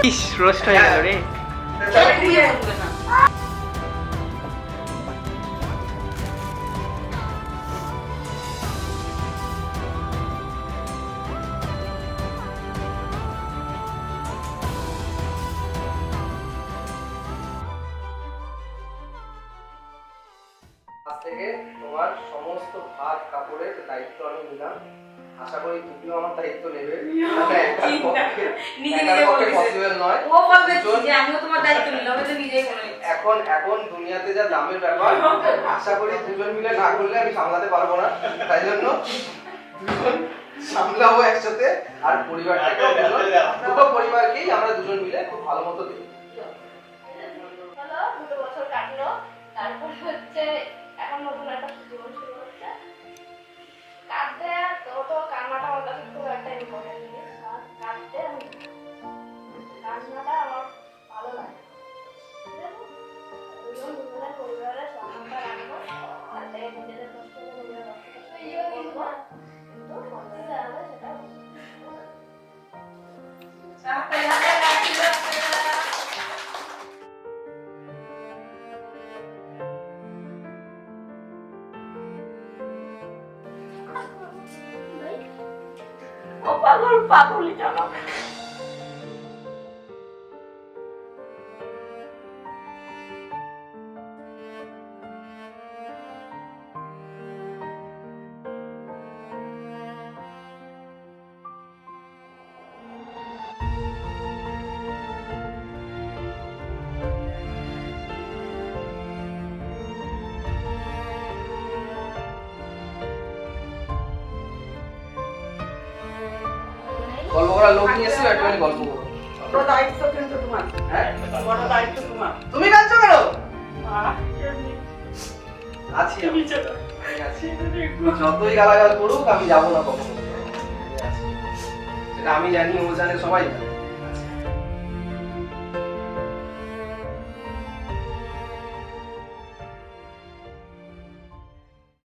ইস roast হয়ে গেল রে। আজ থেকে তোমার সমস্ত ভাত কাপড়ের দায়িত্ব আমি নিলাম। আশা করি তুমিও আমার দায়িত্ব নেবে। পসিবল নয়। ও বলবে যে আমিও তোমার দায়িত্ব নিলাম, আমি তো নিজেই বলে। এখন দুনিয়াতে যা দামের ব্যাপার, আশা করি দুজন মিলে না করলে আমি সামলাতে পারবো না। তাই জন্য দুজন সামলাবো একসাথে। আর পরিবারটাকে দুটো পরিবারকেই আমরা দুজন মিলে খুব ভালো মতো দিই। হলো 2 বছর কাটলো, তারপর হচ্ছে এখন নতুন একটা জীবন শুরু হচ্ছে। কাটতে তো কান্নাটা আমার কাছে খুব একটা ইম্পর্টেন্ট জিনিস। কাটতে কান্নাটা আমার ভালো লাগে। দুজনের পরিবারের সম্মানটা রাখবো, তার থেকে নিজেদের কষ্ট করে নিজেরা কষ্ট করবো, কিন্তু সন্তানদের আলাদা সেটা পাগলি জানো। গল্প করার লোক নিয়ে এসে একটুখানি গল্প করো। বড় দায়িত্ব কিন্তু তোমার। হ্যাঁ, বড় দায়িত্ব তোমার। তুমি কাঁদছো কেন? এমনি আছি আমি। বিছানা। আমি আছি। যতই গালাগাল করুক আমি যাবো না কখনো। সেটা আমি জানি, ও জানে, সবাই জানে।